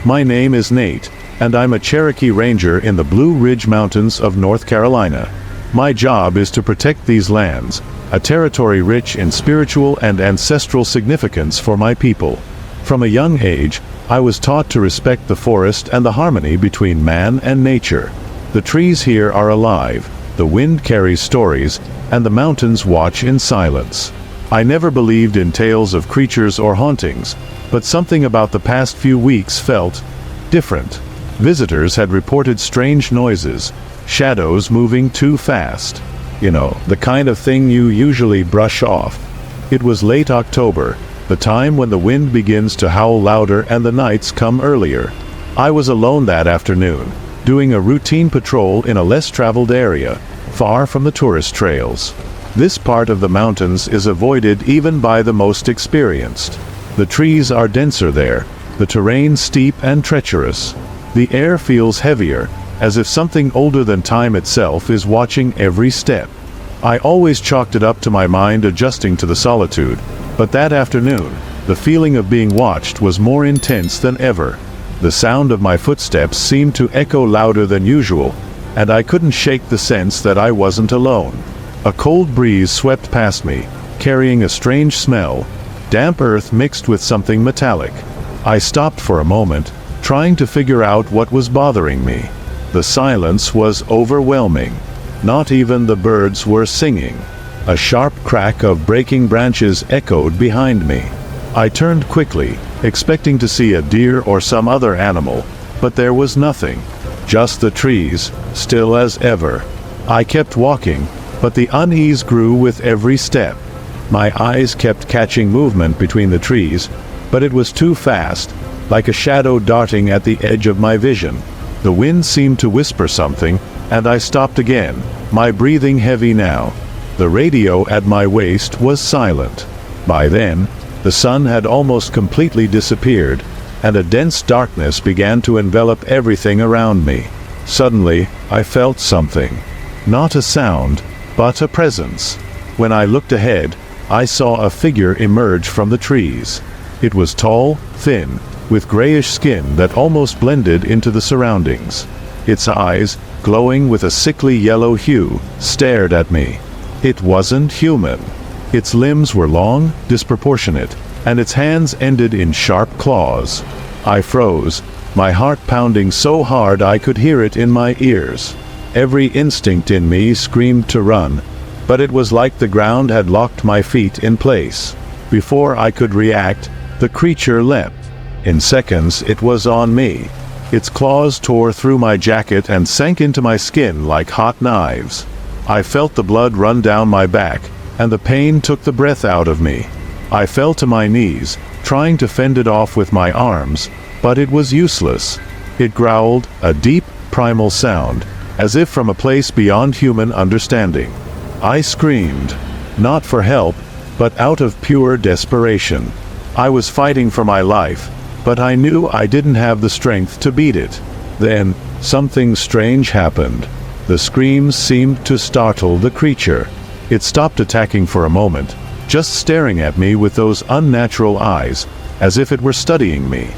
My name is Nate, and I'm a Cherokee Ranger in the Blue Ridge Mountains of North Carolina. My job is to protect these lands, a territory rich in spiritual and ancestral significance for my people. From a young age, I was taught to respect the forest and the harmony between man and nature. The trees here are alive, the wind carries stories, and the mountains watch in silence. I never believed in tales of creatures or hauntings, but something about the past few weeks felt different. Visitors had reported strange noises, shadows moving too fast. You know, the kind of thing you usually brush off. It was late October, the time when the wind begins to howl louder and the nights come earlier. I was alone that afternoon, doing a routine patrol in a less traveled area, far from the tourist trails. This part of the mountains is avoided even by the most experienced. The trees are denser there, the terrain steep and treacherous. The air feels heavier, as if something older than time itself is watching every step. I always chalked it up to my mind adjusting to the solitude, but that afternoon, the feeling of being watched was more intense than ever. The sound of my footsteps seemed to echo louder than usual, and I couldn't shake the sense that I wasn't alone. A cold breeze swept past me, carrying a strange smell, damp earth mixed with something metallic. I stopped for a moment, trying to figure out what was bothering me. The silence was overwhelming. Not even the birds were singing. A sharp crack of breaking branches echoed behind me. I turned quickly, expecting to see a deer or some other animal, but there was nothing. Just the trees, still as ever. I kept walking, but the unease grew with every step. My eyes kept catching movement between the trees, but it was too fast, like a shadow darting at the edge of my vision. The wind seemed to whisper something, and I stopped again, my breathing heavy now. The radio at my waist was silent. By then, the sun had almost completely disappeared, and a dense darkness began to envelop everything around me. Suddenly, I felt something. Not a sound, but a presence. When I looked ahead, I saw a figure emerge from the trees. It was tall, thin, with grayish skin that almost blended into the surroundings. Its eyes, glowing with a sickly yellow hue, stared at me. It wasn't human. Its limbs were long, disproportionate, and its hands ended in sharp claws. I froze, my heart pounding so hard I could hear it in my ears. Every instinct in me screamed to run, but it was like the ground had locked my feet in place. Before I could react, the creature leapt. In seconds, it was on me. Its claws tore through my jacket and sank into my skin like hot knives. I felt the blood run down my back, and the pain took the breath out of me. I fell to my knees, trying to fend it off with my arms, but it was useless. It growled, a deep, primal sound, as if from a place beyond human understanding. I screamed, not for help, but out of pure desperation. I was fighting for my life, but I knew I didn't have the strength to beat it. Then, something strange happened. The screams seemed to startle the creature. It stopped attacking for a moment, just staring at me with those unnatural eyes, as if it were studying me.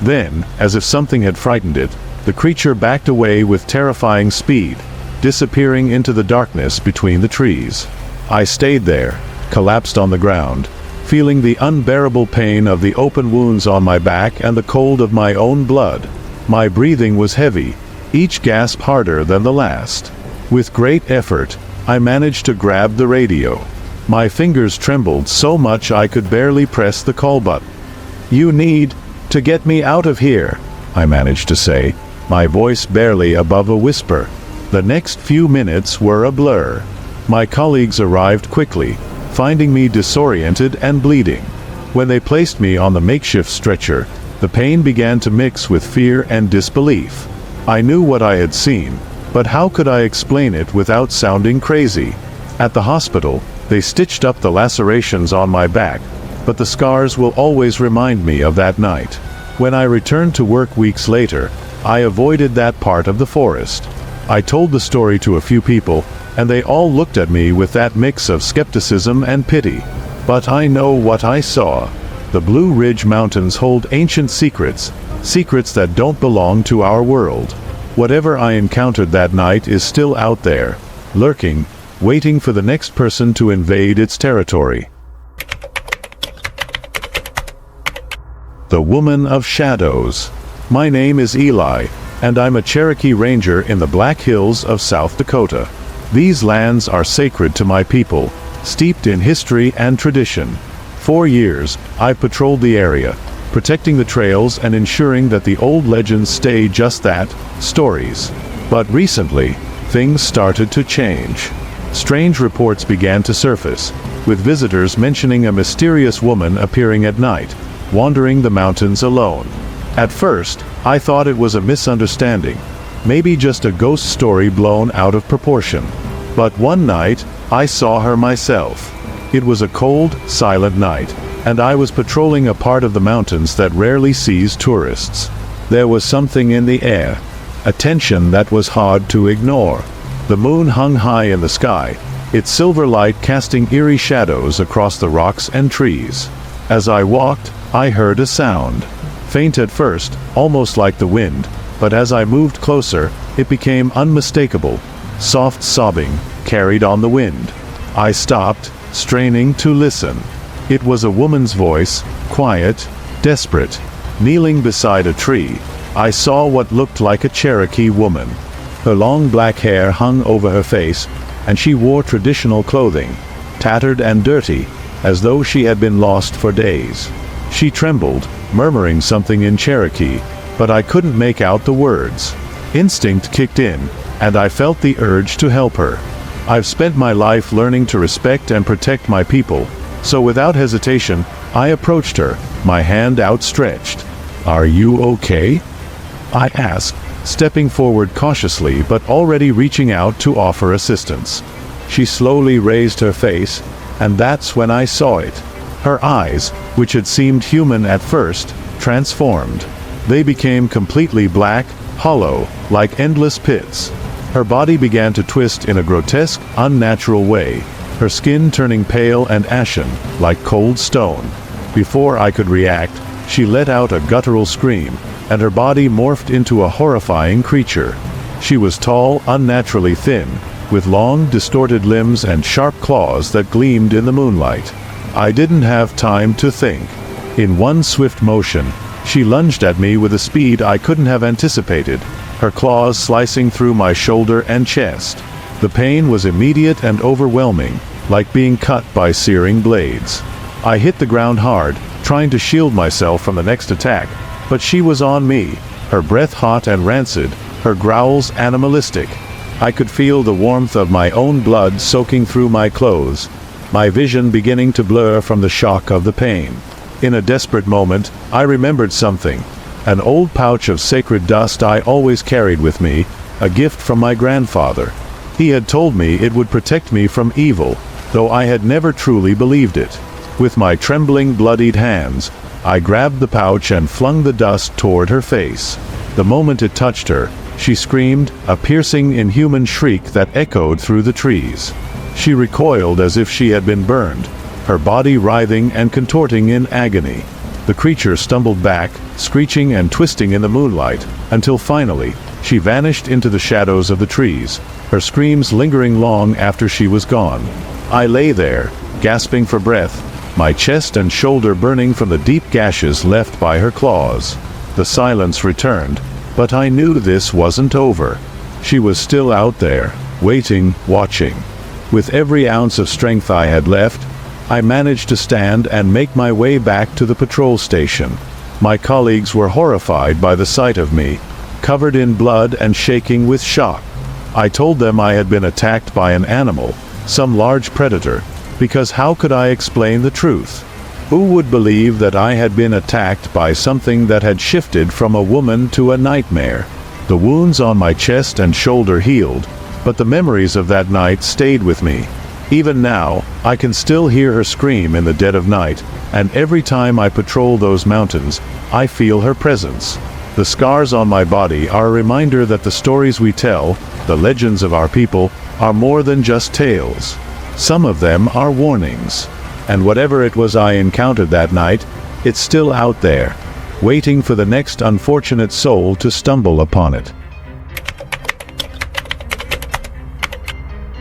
Then, as if something had frightened it, the creature backed away with terrifying speed, disappearing into the darkness between the trees. I stayed there, collapsed on the ground, feeling the unbearable pain of the open wounds on my back and the cold of my own blood. My breathing was heavy, each gasp harder than the last. With great effort, I managed to grab the radio. My fingers trembled so much I could barely press the call button. "You need to get me out of here," I managed to say, my voice barely above a whisper. The next few minutes were a blur. My colleagues arrived quickly, finding me disoriented and bleeding. When they placed me on the makeshift stretcher, the pain began to mix with fear and disbelief. I knew what I had seen, but how could I explain it without sounding crazy? At the hospital, they stitched up the lacerations on my back, but the scars will always remind me of that night. When I returned to work weeks later, I avoided that part of the forest. I told the story to a few people, and they all looked at me with that mix of skepticism and pity. But I know what I saw. The Blue Ridge Mountains hold ancient secrets, secrets that don't belong to our world. Whatever I encountered that night is still out there, lurking, waiting for the next person to invade its territory. The Woman of Shadows. My name is Eli, and I'm a Cherokee Ranger in the Black Hills of South Dakota. These lands are sacred to my people, steeped in history and tradition. For years, I've patrolled the area, protecting the trails and ensuring that the old legends stay just that, stories. But recently, things started to change. Strange reports began to surface, with visitors mentioning a mysterious woman appearing at night, wandering the mountains alone. At first, I thought it was a misunderstanding, maybe just a ghost story blown out of proportion. But one night, I saw her myself. It was a cold, silent night, and I was patrolling a part of the mountains that rarely sees tourists. There was something in the air, a tension that was hard to ignore. The moon hung high in the sky, its silver light casting eerie shadows across the rocks and trees. As I walked, I heard a sound. Faint at first, almost like the wind, but as I moved closer, it became unmistakable. Soft sobbing, carried on the wind. I stopped, straining to listen. It was a woman's voice, quiet, desperate. Kneeling beside a tree, I saw what looked like a Cherokee woman. Her long black hair hung over her face, and she wore traditional clothing, tattered and dirty, as though she had been lost for days. She trembled, murmuring something in Cherokee, but I couldn't make out the words. Instinct kicked in, and I felt the urge to help her. I've spent my life learning to respect and protect my people, so without hesitation, I approached her, my hand outstretched. "Are you okay?" I asked, stepping forward cautiously but already reaching out to offer assistance. She slowly raised her face, and that's when I saw it. Her eyes, which had seemed human at first, transformed. They became completely black, hollow, like endless pits. Her body began to twist in a grotesque, unnatural way, her skin turning pale and ashen, like cold stone. Before I could react, she let out a guttural scream, and her body morphed into a horrifying creature. She was tall, unnaturally thin, with long, distorted limbs and sharp claws that gleamed in the moonlight. I didn't have time to think. In one swift motion, she lunged at me with a speed I couldn't have anticipated, her claws slicing through my shoulder and chest. The pain was immediate and overwhelming, like being cut by searing blades. I hit the ground hard, trying to shield myself from the next attack, but she was on me, her breath hot and rancid, her growls animalistic. I could feel the warmth of my own blood soaking through my clothes, my vision beginning to blur from the shock of the pain. In a desperate moment, I remembered something. An old pouch of sacred dust I always carried with me, a gift from my grandfather. He had told me it would protect me from evil, though I had never truly believed it. With my trembling, bloodied hands, I grabbed the pouch and flung the dust toward her face. The moment it touched her, she screamed, a piercing, inhuman shriek that echoed through the trees. She recoiled as if she had been burned, her body writhing and contorting in agony. The creature stumbled back, screeching and twisting in the moonlight, until finally, she vanished into the shadows of the trees, her screams lingering long after she was gone. I lay there, gasping for breath, my chest and shoulder burning from the deep gashes left by her claws. The silence returned, but I knew this wasn't over. She was still out there, waiting, watching. With every ounce of strength I had left, I managed to stand and make my way back to the patrol station. My colleagues were horrified by the sight of me, covered in blood and shaking with shock. I told them I had been attacked by an animal, some large predator, because how could I explain the truth? Who would believe that I had been attacked by something that had shifted from a woman to a nightmare? The wounds on my chest and shoulder healed, but the memories of that night stayed with me. Even now, I can still hear her scream in the dead of night, and every time I patrol those mountains, I feel her presence. The scars on my body are a reminder that the stories we tell, the legends of our people, are more than just tales. Some of them are warnings. And whatever it was I encountered that night, it's still out there, waiting for the next unfortunate soul to stumble upon it.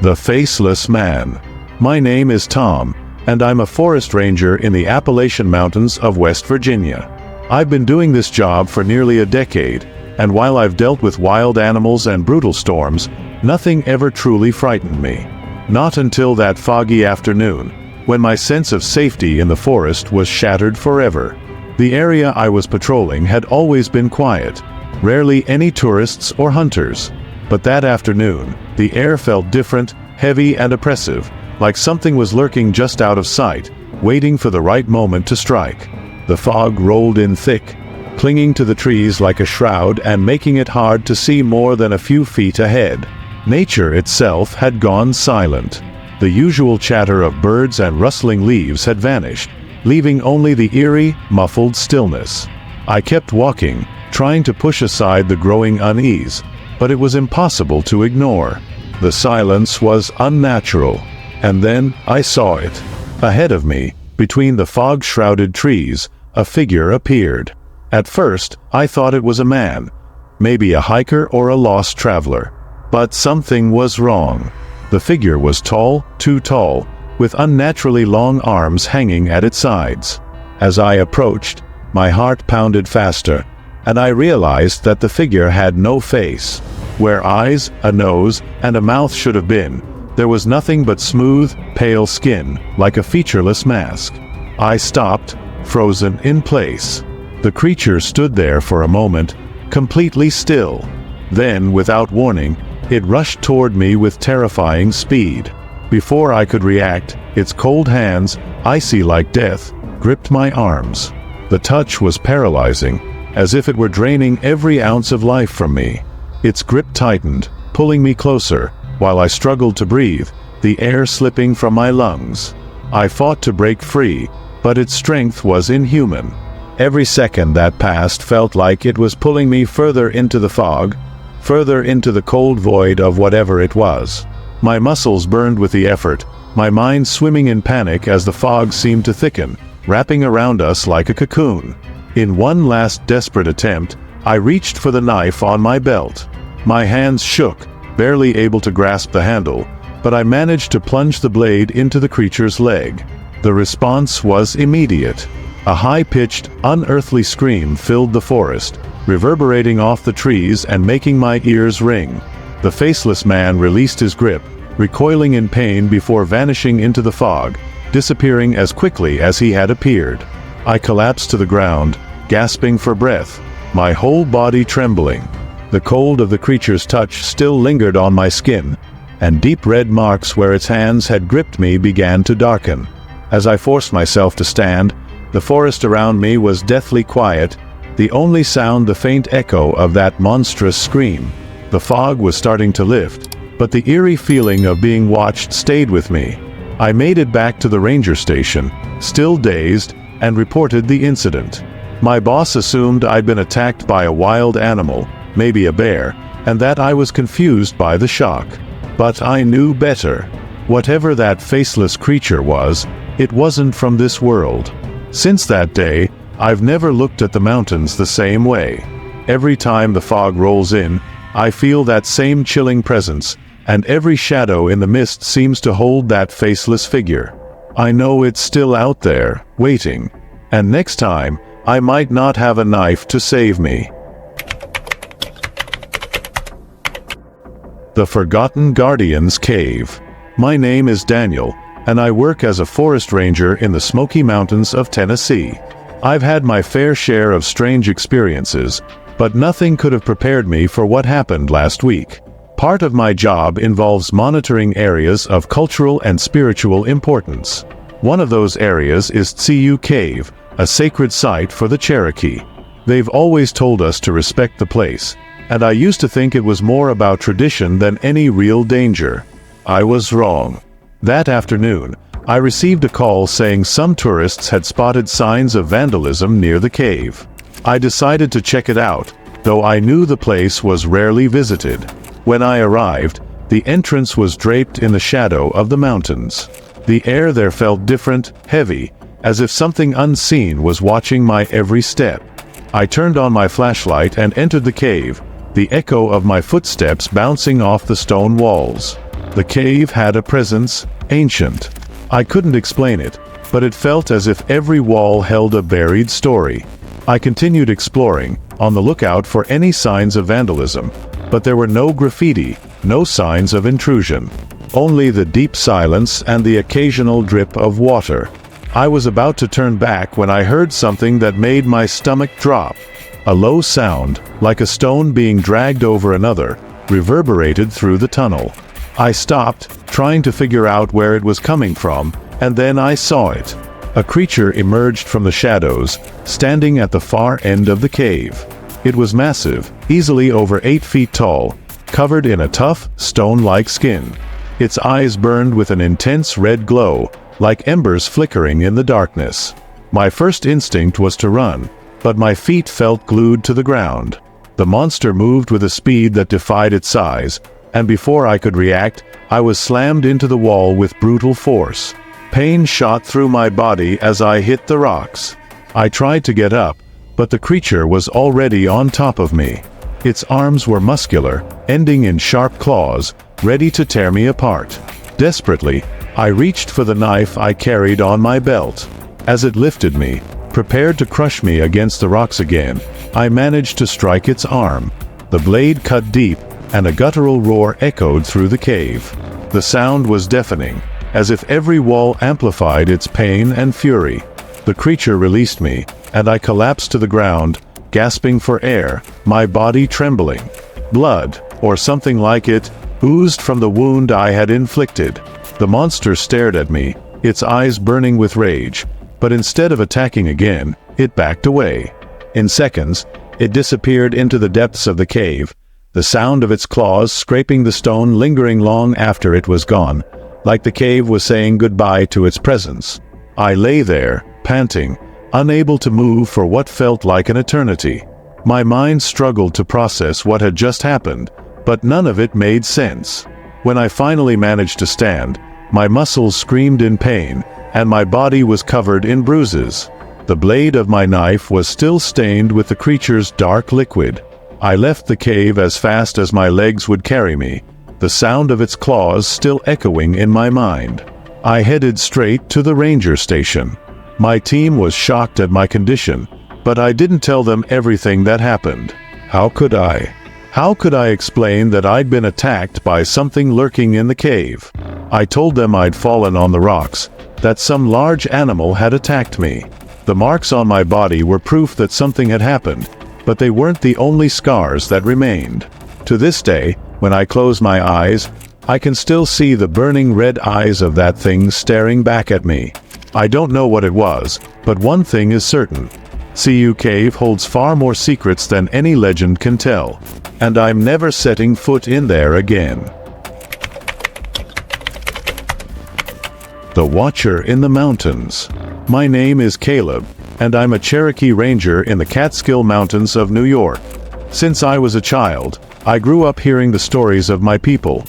The Faceless Man. My name is Tom, and I'm a forest ranger in the Appalachian Mountains of West Virginia. I've been doing this job for nearly a decade, and while I've dealt with wild animals and brutal storms, nothing ever truly frightened me. Not until that foggy afternoon, when my sense of safety in the forest was shattered forever. The area I was patrolling had always been quiet, rarely any tourists or hunters. But that afternoon, the air felt different, heavy and oppressive, like something was lurking just out of sight, waiting for the right moment to strike. The fog rolled in thick, clinging to the trees like a shroud and making it hard to see more than a few feet ahead. Nature itself had gone silent. The usual chatter of birds and rustling leaves had vanished, leaving only the eerie, muffled stillness. I kept walking, trying to push aside the growing unease, but it was impossible to ignore. The silence was unnatural, and then I saw it. Ahead of me, between the fog-shrouded trees, a figure appeared. At first, I thought it was a man, maybe a hiker or a lost traveler. But something was wrong. The figure was tall, too tall, with unnaturally long arms hanging at its sides. As I approached, my heart pounded faster, and I realized that the figure had no face. Where eyes, a nose, and a mouth should have been, there was nothing but smooth, pale skin, like a featureless mask. I stopped, frozen in place. The creature stood there for a moment, completely still. Then, without warning, it rushed toward me with terrifying speed. Before I could react, its cold hands, icy like death, gripped my arms. The touch was paralyzing, as if it were draining every ounce of life from me. Its grip tightened, pulling me closer, while I struggled to breathe, the air slipping from my lungs. I fought to break free, but its strength was inhuman. Every second that passed felt like it was pulling me further into the fog, further into the cold void of whatever it was. My muscles burned with the effort, my mind swimming in panic as the fog seemed to thicken, wrapping around us like a cocoon. In one last desperate attempt, I reached for the knife on my belt. My hands shook, barely able to grasp the handle, but I managed to plunge the blade into the creature's leg. The response was immediate. A high-pitched, unearthly scream filled the forest, reverberating off the trees and making my ears ring. The Faceless Man released his grip, recoiling in pain before vanishing into the fog, disappearing as quickly as he had appeared. I collapsed to the ground, gasping for breath, my whole body trembling. The cold of the creature's touch still lingered on my skin, and deep red marks where its hands had gripped me began to darken. As I forced myself to stand, the forest around me was deathly quiet, the only sound the faint echo of that monstrous scream. The fog was starting to lift, but the eerie feeling of being watched stayed with me. I made it back to the ranger station, still dazed, and reported the incident. My boss assumed I'd been attacked by a wild animal, maybe a bear, and that I was confused by the shock. But I knew better. Whatever that faceless creature was, it wasn't from this world. Since that day, I've never looked at the mountains the same way. Every time the fog rolls in, I feel that same chilling presence, and every shadow in the mist seems to hold that faceless figure. I know it's still out there, waiting. And next time, I might not have a knife to save me. The Forgotten Guardian's Cave. My name is Daniel, and I work as a forest ranger in the Smoky Mountains of Tennessee. I've had my fair share of strange experiences, but nothing could have prepared me for what happened last week. Part of my job involves monitoring areas of cultural and spiritual importance. One of those areas is Tsu Cave, a sacred site for the Cherokee. They've always told us to respect the place, and I used to think it was more about tradition than any real danger. I was wrong. That afternoon, I received a call saying some tourists had spotted signs of vandalism near the cave. I decided to check it out, though I knew the place was rarely visited. When I arrived, the entrance was draped in the shadow of the mountains. The air there felt different, heavy, as if something unseen was watching my every step. I turned on my flashlight and entered the cave, the echo of my footsteps bouncing off the stone walls. The cave had a presence, ancient. I couldn't explain it, but it felt as if every wall held a buried story. I continued exploring, on the lookout for any signs of vandalism, but there were no graffiti, no signs of intrusion. Only the deep silence and the occasional drip of water. I was about to turn back when I heard something that made my stomach drop. A low sound, like a stone being dragged over another, reverberated through the tunnel. I stopped, trying to figure out where it was coming from, and then I saw it. A creature emerged from the shadows, standing at the far end of the cave. It was massive, easily over 8 feet tall, covered in a tough, stone-like skin. Its eyes burned with an intense red glow, like embers flickering in the darkness. My first instinct was to run, but my feet felt glued to the ground. The monster moved with a speed that defied its size, and before I could react, I was slammed into the wall with brutal force. Pain shot through my body as I hit the rocks. I tried to get up, but the creature was already on top of me. Its arms were muscular, ending in sharp claws, ready to tear me apart. Desperately, I reached for the knife I carried on my belt. As it lifted me, prepared to crush me against the rocks again, I managed to strike its arm. The blade cut deep, and a guttural roar echoed through the cave. The sound was deafening, as if every wall amplified its pain and fury. The creature released me, and I collapsed to the ground, gasping for air, my body trembling. Blood, or something like it, oozed from the wound I had inflicted. The monster stared at me, its eyes burning with rage, but instead of attacking again, it backed away. In seconds, it disappeared into the depths of the cave, the sound of its claws scraping the stone lingering long after it was gone, like the cave was saying goodbye to its presence. I lay there, panting, unable to move for what felt like an eternity. My mind struggled to process what had just happened, but none of it made sense. When I finally managed to stand, my muscles screamed in pain, and my body was covered in bruises. The blade of my knife was still stained with the creature's dark liquid. I left the cave as fast as my legs would carry me, the sound of its claws still echoing in my mind. I headed straight to the ranger station. My team was shocked at my condition, but I didn't tell them everything that happened. How could I? How could I explain that I'd been attacked by something lurking in the cave? I told them I'd fallen on the rocks, that some large animal had attacked me. The marks on my body were proof that something had happened, but they weren't the only scars that remained. To this day, when I close my eyes, I can still see the burning red eyes of that thing staring back at me. I don't know what it was, but one thing is certain. CU Cave holds far more secrets than any legend can tell, and I'm never setting foot in there again. The Watcher in the Mountains. My name is Caleb, and I'm a Cherokee Ranger in the Catskill Mountains of New York. Since I was a child, I grew up hearing the stories of my people,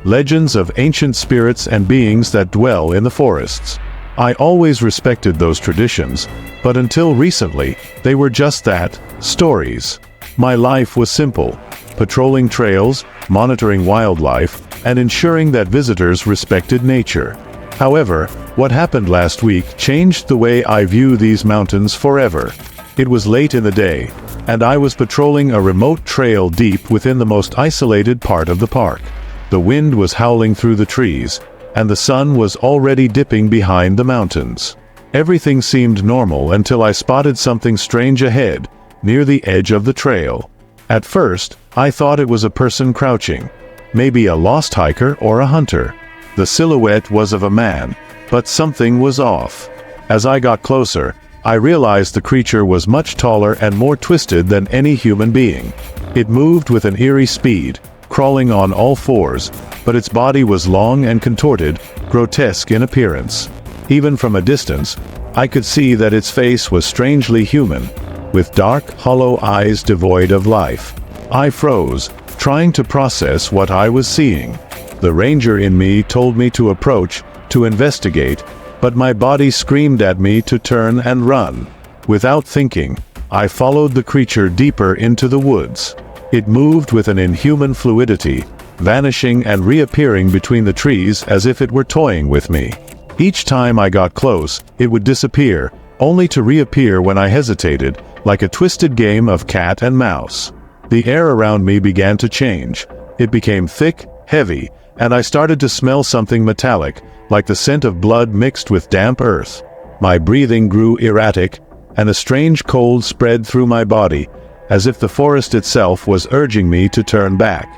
legends of ancient spirits and beings that dwell in the forests. I always respected those traditions, but until recently, they were just that, stories. My life was simple, patrolling trails, monitoring wildlife, and ensuring that visitors respected nature. However, what happened last week changed the way I view these mountains forever. It was late in the day, and I was patrolling a remote trail deep within the most isolated part of the park. The wind was howling through the trees, and the sun was already dipping behind the mountains. Everything seemed normal until I spotted something strange ahead, near the edge of the trail. At first, I thought it was a person crouching, maybe a lost hiker or a hunter. The silhouette was of a man, but something was off. As I got closer, I realized the creature was much taller and more twisted than any human being. It moved with an eerie speed, crawling on all fours, but its body was long and contorted, grotesque in appearance. Even from a distance, I could see that its face was strangely human, with dark, hollow eyes devoid of life. I froze, trying to process what I was seeing. The ranger in me told me to approach, to investigate, but my body screamed at me to turn and run. Without thinking, I followed the creature deeper into the woods. It moved with an inhuman fluidity, vanishing and reappearing between the trees as if it were toying with me. Each time I got close, it would disappear, only to reappear when I hesitated, like a twisted game of cat and mouse. The air around me began to change. It became thick, heavy, and I started to smell something metallic, like the scent of blood mixed with damp earth. My breathing grew erratic, and a strange cold spread through my body, as if the forest itself was urging me to turn back.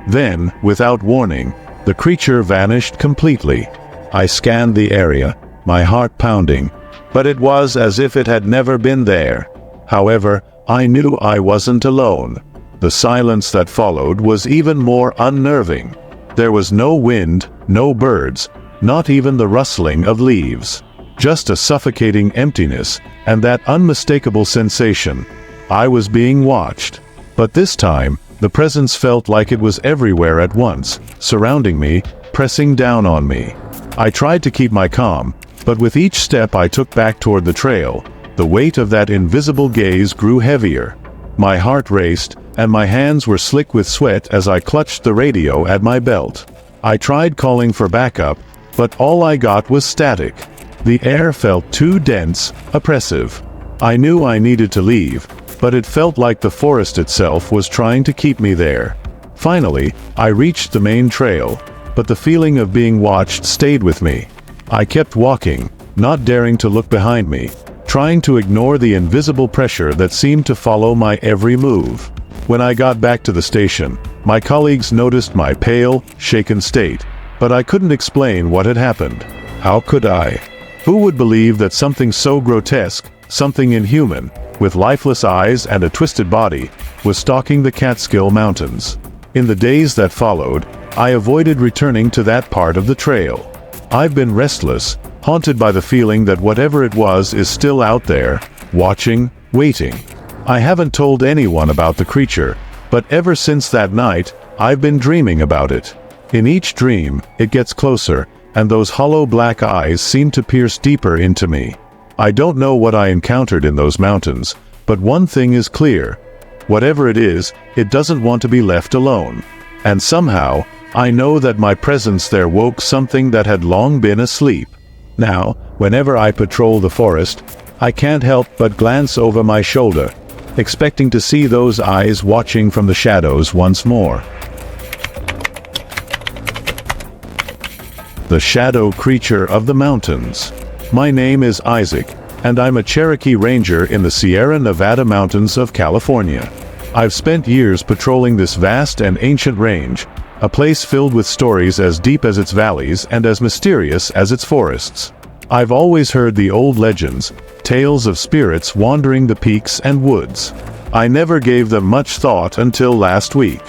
Then, without warning, the creature vanished completely. I scanned the area, my heart pounding, but it was as if it had never been there. However, I knew I wasn't alone. The silence that followed was even more unnerving. There was no wind, no birds, not even the rustling of leaves. Just a suffocating emptiness, and that unmistakable sensation. I was being watched. But this time, the presence felt like it was everywhere at once, surrounding me, pressing down on me. I tried to keep my calm, but with each step I took back toward the trail, the weight of that invisible gaze grew heavier. My heart raced, and my hands were slick with sweat as I clutched the radio at my belt. I tried calling for backup, but all I got was static. The air felt too dense, oppressive. I knew I needed to leave, but it felt like the forest itself was trying to keep me there. Finally, I reached the main trail, but the feeling of being watched stayed with me. I kept walking, not daring to look behind me, trying to ignore the invisible pressure that seemed to follow my every move. When I got back to the station, my colleagues noticed my pale, shaken state, but I couldn't explain what had happened. How could I? Who would believe that something so grotesque, something inhuman, with lifeless eyes and a twisted body, was stalking the Catskill Mountains? In the days that followed, I avoided returning to that part of the trail. I've been restless, haunted by the feeling that whatever it was is still out there, watching, waiting. I haven't told anyone about the creature, but ever since that night, I've been dreaming about it. In each dream, it gets closer, and those hollow black eyes seem to pierce deeper into me. I don't know what I encountered in those mountains, but one thing is clear. Whatever it is, it doesn't want to be left alone. And somehow, I know that my presence there woke something that had long been asleep. Now, whenever I patrol the forest, I can't help but glance over my shoulder, expecting to see those eyes watching from the shadows once more. The shadow creature of the mountains. My name is Isaac, and I'm a Cherokee Ranger in the Sierra Nevada mountains of California. I've spent years patrolling this vast and ancient range, a place filled with stories as deep as its valleys and as mysterious as its forests. I've always heard the old legends, tales of spirits wandering the peaks and woods. I never gave them much thought until last week.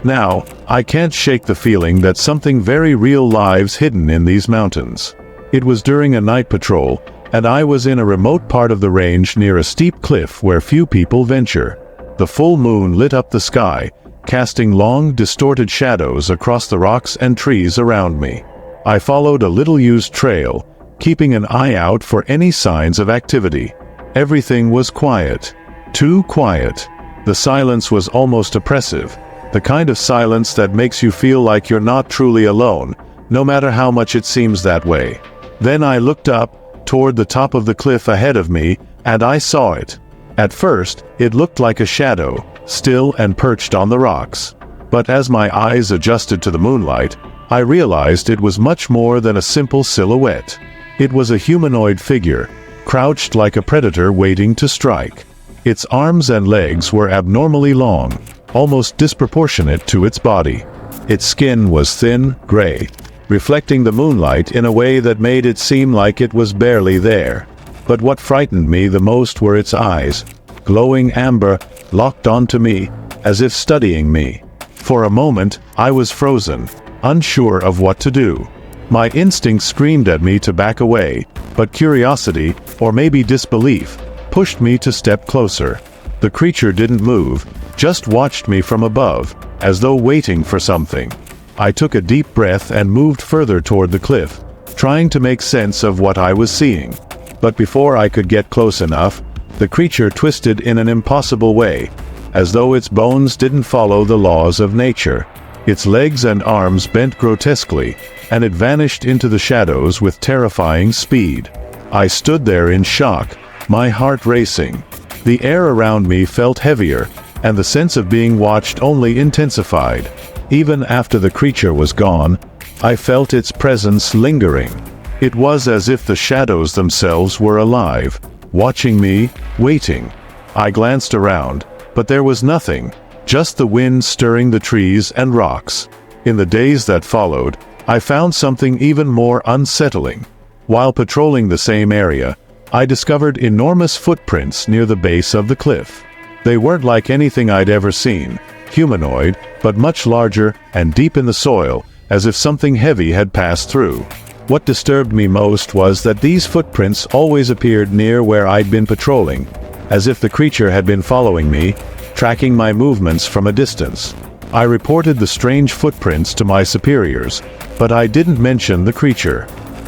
Now, I can't shake the feeling that something very real lies hidden in these mountains. It was during a night patrol, and I was in a remote part of the range near a steep cliff where few people venture. The full moon lit up the sky, casting long, distorted shadows across the rocks and trees around me. I followed a little-used trail, keeping an eye out for any signs of activity. Everything was quiet. Too quiet. The silence was almost oppressive, the kind of silence that makes you feel like you're not truly alone, no matter how much it seems that way. Then I looked up, toward the top of the cliff ahead of me, and I saw it. At first, it looked like a shadow, still and perched on the rocks. But as my eyes adjusted to the moonlight, I realized it was much more than a simple silhouette. It was a humanoid figure, crouched like a predator waiting to strike. Its arms and legs were abnormally long, almost disproportionate to its body. Its skin was thin, gray, reflecting the moonlight in a way that made it seem like it was barely there. But what frightened me the most were its eyes, glowing amber, locked onto me, as if studying me. For a moment, I was frozen, unsure of what to do. My instinct screamed at me to back away, but curiosity, or maybe disbelief, pushed me to step closer. The creature didn't move, just watched me from above, as though waiting for something. I took a deep breath and moved further toward the cliff, trying to make sense of what I was seeing. But before I could get close enough, The creature twisted in an impossible way, as though its bones didn't follow the laws of nature. Its legs and arms bent grotesquely, and it vanished into the shadows with terrifying speed. I stood there in shock, my heart racing. The air around me felt heavier, and the sense of being watched only intensified. Even after the creature was gone, I felt its presence lingering. It was as if the shadows themselves were alive, watching me, waiting. I glanced around, but there was nothing, just the wind stirring the trees and rocks. In the days that followed, I found something even more unsettling. While patrolling the same area, I discovered enormous footprints near the base of the cliff. They weren't like anything I'd ever seen, humanoid, but much larger and deep in the soil, as if something heavy had passed through. What disturbed me most was that these footprints always appeared near where I'd been patrolling, as if the creature had been following me, tracking my movements from a distance. I reported the strange footprints to my superiors, but I didn't mention the creature.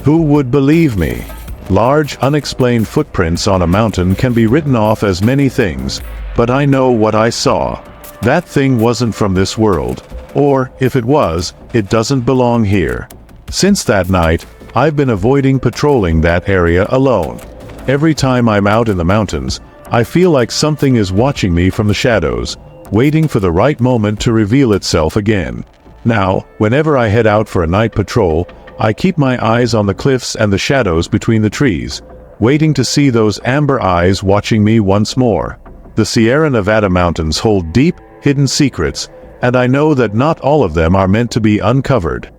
Who would believe me? Large, unexplained footprints on a mountain can be written off as many things, but I know what I saw. That thing wasn't from this world, or, if it was, it doesn't belong here. Since that night, I've been avoiding patrolling that area alone. Every time I'm out in the mountains, I feel like something is watching me from the shadows, waiting for the right moment to reveal itself again. Now, whenever I head out for a night patrol, I keep my eyes on the cliffs and the shadows between the trees, waiting to see those amber eyes watching me once more. The Sierra Nevada mountains hold deep, hidden secrets, and I know that not all of them are meant to be uncovered.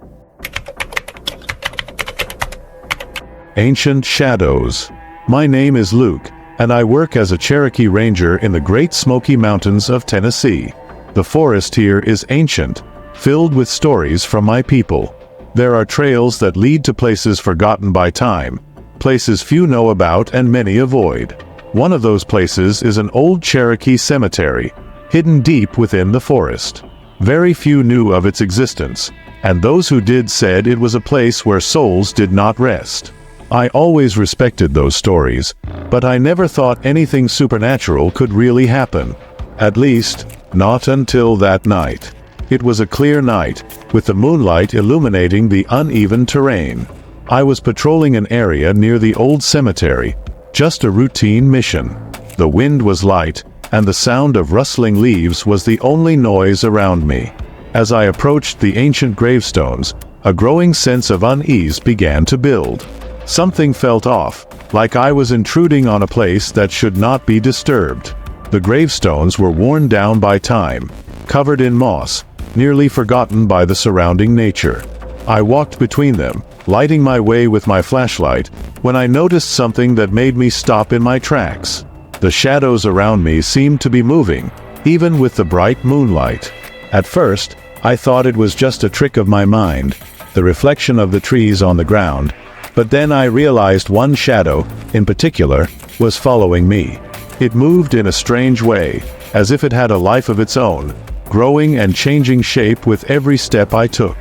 Ancient Shadows. My name is Luke, and I work as a Cherokee Ranger in the Great Smoky Mountains of Tennessee. The forest here is ancient, filled with stories from my people. There are trails that lead to places forgotten by time, places few know about and many avoid. One of those places is an old Cherokee cemetery, hidden deep within the forest. Very few knew of its existence, and those who did said it was a place where souls did not rest. I always respected those stories, but I never thought anything supernatural could really happen. At least, not until that night. It was a clear night, with the moonlight illuminating the uneven terrain. I was patrolling an area near the old cemetery, just a routine mission. The wind was light, and the sound of rustling leaves was the only noise around me. As I approached the ancient gravestones, a growing sense of unease began to build. Something felt off, like I was intruding on a place that should not be disturbed. The gravestones were worn down by time, covered in moss, nearly forgotten by the surrounding nature. I walked between them, lighting my way with my flashlight, when I noticed something that made me stop in my tracks. The shadows around me seemed to be moving, even with the bright moonlight. At first, I thought it was just a trick of my mind, the reflection of the trees on the ground, but then I realized one shadow, in particular, was following me. It moved in a strange way, as if it had a life of its own, growing and changing shape with every step I took.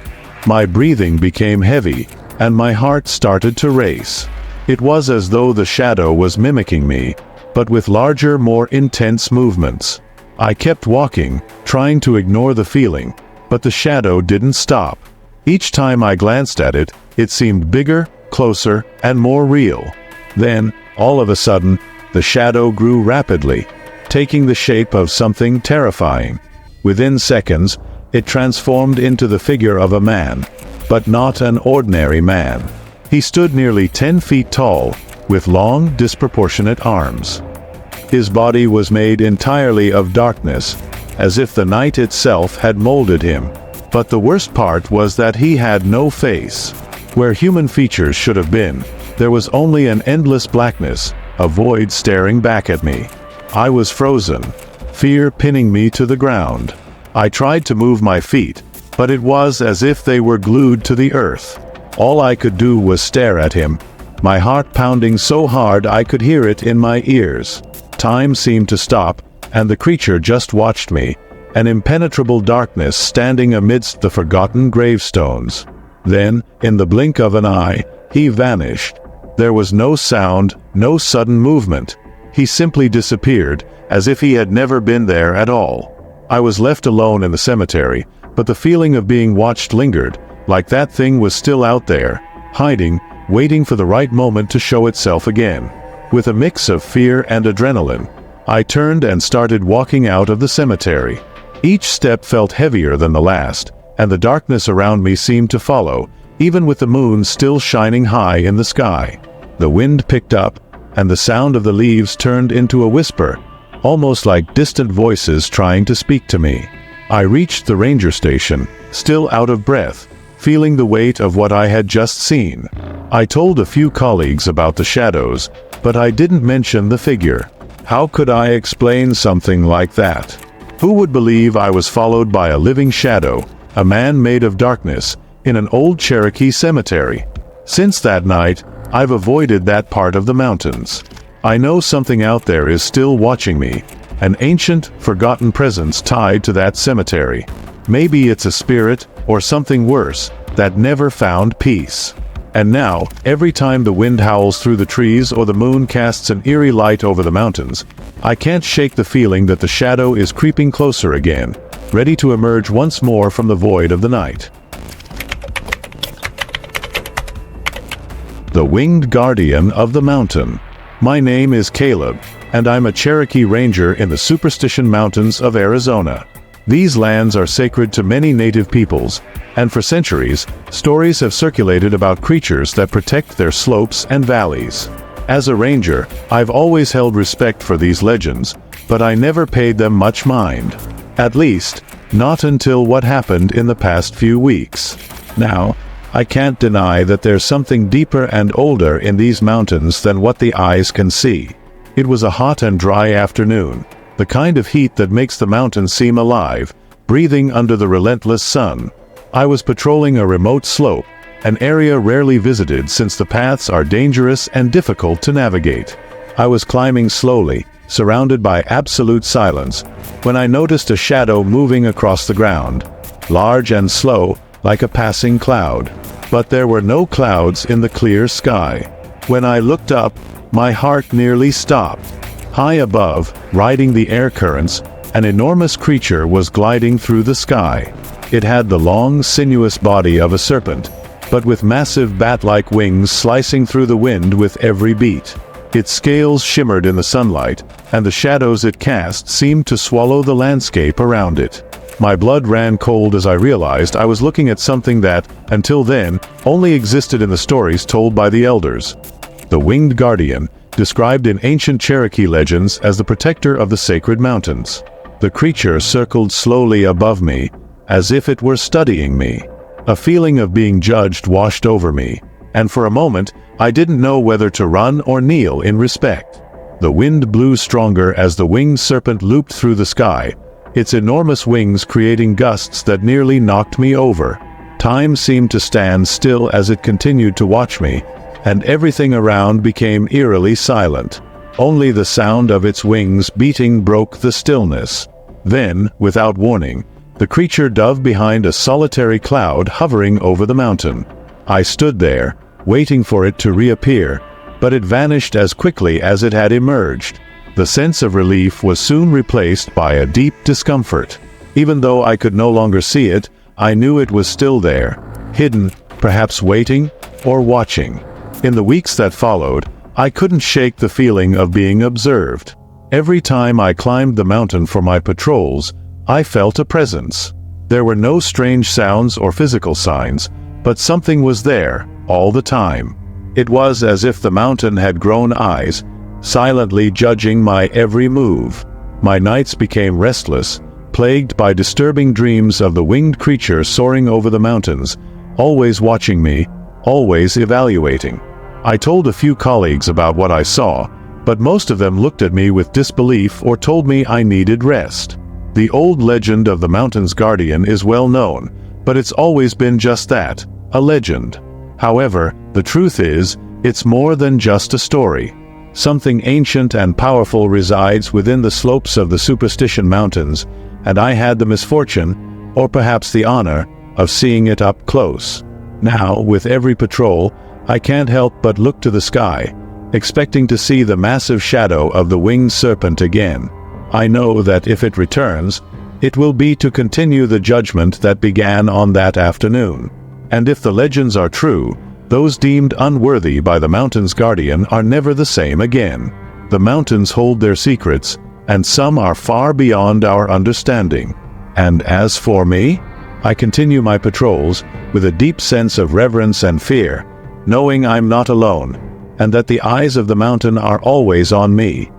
My breathing became heavy, and my heart started to race. It was as though the shadow was mimicking me, but with larger, more intense movements. I kept walking, trying to ignore the feeling, but the shadow didn't stop. Each time I glanced at it, it seemed bigger, closer, and more real. Then, all of a sudden, the shadow grew rapidly, taking the shape of something terrifying. Within seconds, it transformed into the figure of a man, but not an ordinary man. He stood nearly 10 feet tall, with long, disproportionate arms. His body was made entirely of darkness, as if the night itself had molded him. But the worst part was that he had no face. Where human features should have been, there was only an endless blackness, a void staring back at me. I was frozen, fear pinning me to the ground. I tried to move my feet, but it was as if they were glued to the earth. All I could do was stare at him, my heart pounding so hard I could hear it in my ears. Time seemed to stop, and the creature just watched me, an impenetrable darkness standing amidst the forgotten gravestones. Then, in the blink of an eye, he vanished. There was no sound, no sudden movement. He simply disappeared, as if he had never been there at all. I was left alone in the cemetery, but the feeling of being watched lingered, like that thing was still out there, hiding, waiting for the right moment to show itself again. With a mix of fear and adrenaline, I turned and started walking out of the cemetery. Each step felt heavier than the last, and the darkness around me seemed to follow, even with the moon still shining high in the sky. The wind picked up, and the sound of the leaves turned into a whisper, almost like distant voices trying to speak to me. I reached the ranger station, still out of breath, feeling the weight of what I had just seen. I told a few colleagues about the shadows, but I didn't mention the figure. How could I explain something like that? Who would believe I was followed by a living shadow, a man made of darkness, in an old Cherokee cemetery? Since that night, I've avoided that part of the mountains. I know something out there is still watching me, an ancient, forgotten presence tied to that cemetery. Maybe it's a spirit, or something worse, that never found peace. And now, every time the wind howls through the trees or the moon casts an eerie light over the mountains, I can't shake the feeling that the shadow is creeping closer again, ready to emerge once more from the void of the night. The Winged Guardian of the Mountain. My name is Caleb, and I'm a Cherokee Ranger in the Superstition Mountains of Arizona. These lands are sacred to many native peoples, and for centuries, stories have circulated about creatures that protect their slopes and valleys. As a ranger, I've always held respect for these legends, but I never paid them much mind. At least, not until what happened in the past few weeks. Now, I can't deny that there's something deeper and older in these mountains than what the eyes can see. It was a hot and dry afternoon, the kind of heat that makes the mountains seem alive, breathing under the relentless sun. I was patrolling a remote slope, an area rarely visited since the paths are dangerous and difficult to navigate. I was climbing slowly, surrounded by absolute silence, when I noticed a shadow moving across the ground, large and slow, like a passing cloud. But there were no clouds in the clear sky. When I looked up, my heart nearly stopped. High above, riding the air currents, an enormous creature was gliding through the sky. It had the long, sinuous body of a serpent, but with massive bat-like wings slicing through the wind with every beat. Its scales shimmered in the sunlight, and the shadows it cast seemed to swallow the landscape around it. My blood ran cold as I realized I was looking at something that, until then, only existed in the stories told by the elders. The Winged Guardian, described in ancient Cherokee legends as the protector of the sacred mountains. The creature circled slowly above me, as if it were studying me. A feeling of being judged washed over me, and for a moment, I didn't know whether to run or kneel in respect. The wind blew stronger as the winged serpent looped through the sky, its enormous wings creating gusts that nearly knocked me over. Time seemed to stand still as it continued to watch me, and everything around became eerily silent. Only the sound of its wings beating broke the stillness. Then, without warning, the creature dove behind a solitary cloud hovering over the mountain. I stood there, waiting for it to reappear, but it vanished as quickly as it had emerged. The sense of relief was soon replaced by a deep discomfort. Even though I could no longer see it, I knew it was still there, hidden, perhaps waiting, or watching. In the weeks that followed, I couldn't shake the feeling of being observed. Every time I climbed the mountain for my patrols, I felt a presence. There were no strange sounds or physical signs, but something was there, all the time. It was as if the mountain had grown eyes, silently judging my every move. My nights became restless, plagued by disturbing dreams of the winged creature soaring over the mountains, always watching me, always evaluating. I told a few colleagues about what I saw, but most of them looked at me with disbelief or told me I needed rest. The old legend of the mountain's guardian is well known, but it's always been just that, a legend. However, the truth is, it's more than just a story. Something ancient and powerful resides within the slopes of the Superstition Mountains, and I had the misfortune, or perhaps the honor, of seeing it up close. Now, with every patrol, I can't help but look to the sky, expecting to see the massive shadow of the winged serpent again. I know that if it returns, it will be to continue the judgment that began on that afternoon. And if the legends are true, those deemed unworthy by the mountain's guardian are never the same again. The mountains hold their secrets, and some are far beyond our understanding. And as for me, I continue my patrols with a deep sense of reverence and fear, knowing I'm not alone, and that the eyes of the mountain are always on me.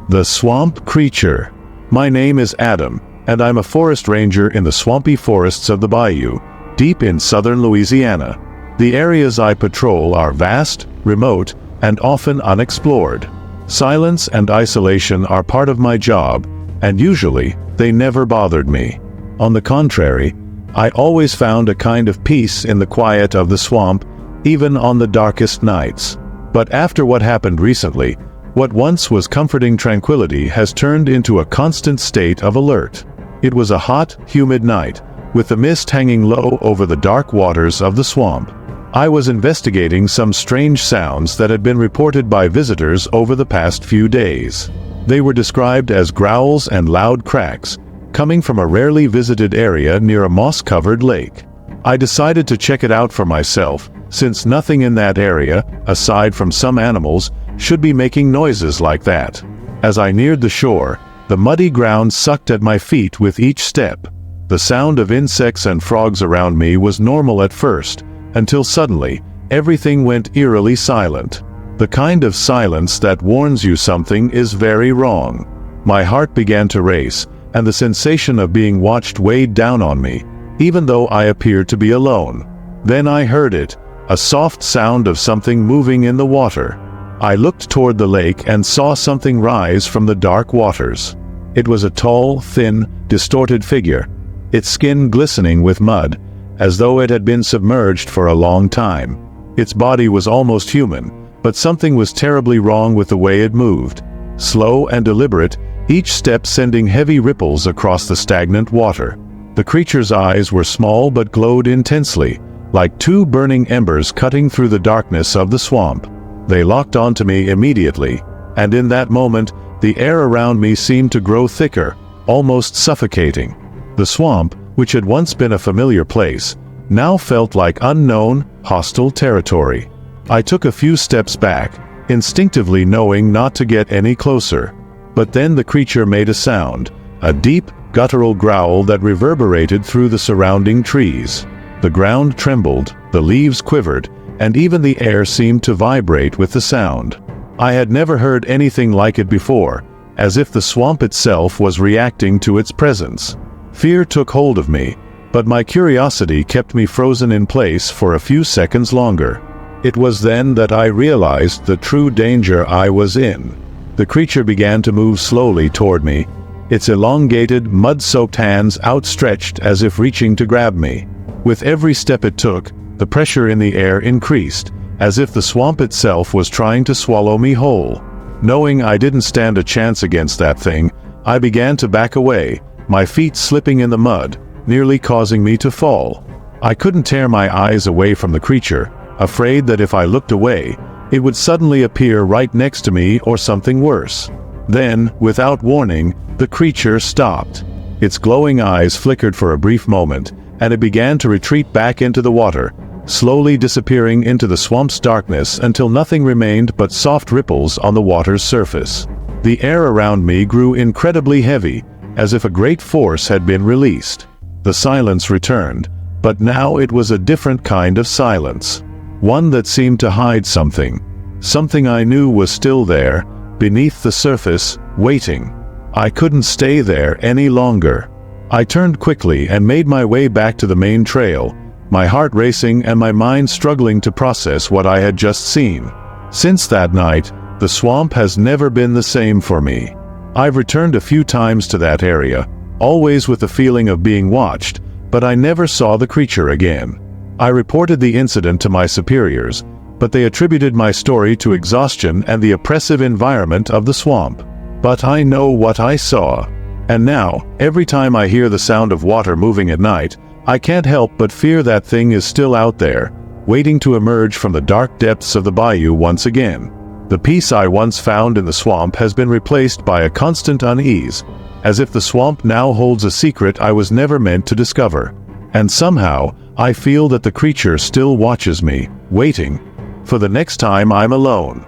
The Swamp Creature. My name is Adam, and I'm a forest ranger in the swampy forests of the bayou, deep in southern Louisiana. The areas I patrol are vast, remote, and often unexplored. Silence and isolation are part of my job, and usually, they never bothered me. On the contrary, I always found a kind of peace in the quiet of the swamp, even on the darkest nights. But after what happened recently, what once was comforting tranquility has turned into a constant state of alert. It was a hot, humid night, with the mist hanging low over the dark waters of the swamp. I was investigating some strange sounds that had been reported by visitors over the past few days. They were described as growls and loud cracks, coming from a rarely visited area near a moss-covered lake. I decided to check it out for myself, since nothing in that area, aside from some animals, should be making noises like that. As I neared the shore, the muddy ground sucked at my feet with each step. The sound of insects and frogs around me was normal at first, until suddenly, everything went eerily silent. The kind of silence that warns you something is very wrong. My heart began to race, and the sensation of being watched weighed down on me, even though I appeared to be alone. Then I heard it, a soft sound of something moving in the water. I looked toward the lake and saw something rise from the dark waters. It was a tall, thin, distorted figure, its skin glistening with mud, as though it had been submerged for a long time. Its body was almost human, but something was terribly wrong with the way it moved. Slow and deliberate, each step sending heavy ripples across the stagnant water. The creature's eyes were small but glowed intensely, like two burning embers cutting through the darkness of the swamp. They locked onto me immediately, and in that moment, the air around me seemed to grow thicker, almost suffocating. The swamp, which had once been a familiar place, now felt like unknown, hostile territory. I took a few steps back, instinctively knowing not to get any closer. But then the creature made a sound, a deep, guttural growl that reverberated through the surrounding trees. The ground trembled, the leaves quivered, and even the air seemed to vibrate with the sound. I had never heard anything like it before, as if the swamp itself was reacting to its presence. Fear took hold of me, but my curiosity kept me frozen in place for a few seconds longer. It was then that I realized the true danger I was in. The creature began to move slowly toward me, its elongated, mud-soaked hands outstretched as if reaching to grab me. With every step it took, the pressure in the air increased, as if the swamp itself was trying to swallow me whole. Knowing I didn't stand a chance against that thing, I began to back away, my feet slipping in the mud, nearly causing me to fall. I couldn't tear my eyes away from the creature, afraid that if I looked away, it would suddenly appear right next to me or something worse. Then, without warning, the creature stopped. Its glowing eyes flickered for a brief moment, and it began to retreat back into the water, slowly disappearing into the swamp's darkness until nothing remained but soft ripples on the water's surface. The air around me grew incredibly heavy, as if a great force had been released. The silence returned, but now it was a different kind of silence. One that seemed to hide something. Something I knew was still there, beneath the surface, waiting. I couldn't stay there any longer. I turned quickly and made my way back to the main trail, my heart racing and my mind struggling to process what I had just seen. Since that night, the swamp has never been the same for me. I've returned a few times to that area, always with the feeling of being watched, but I never saw the creature again. I reported the incident to my superiors, but they attributed my story to exhaustion and the oppressive environment of the swamp. But I know what I saw. And now, every time I hear the sound of water moving at night, I can't help but fear that thing is still out there, waiting to emerge from the dark depths of the bayou once again. The peace I once found in the swamp has been replaced by a constant unease, as if the swamp now holds a secret I was never meant to discover. And somehow, I feel that the creature still watches me, waiting for the next time I'm alone.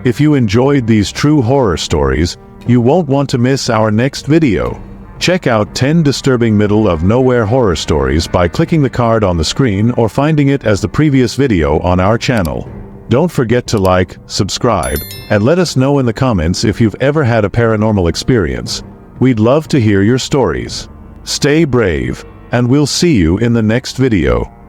If you enjoyed these true horror stories, you won't want to miss our next video. Check out 10 disturbing middle-of-nowhere horror stories by clicking the card on the screen or finding it as the previous video on our channel. Don't forget to like, subscribe, and let us know in the comments if you've ever had a paranormal experience. We'd love to hear your stories. Stay brave, and we'll see you in the next video.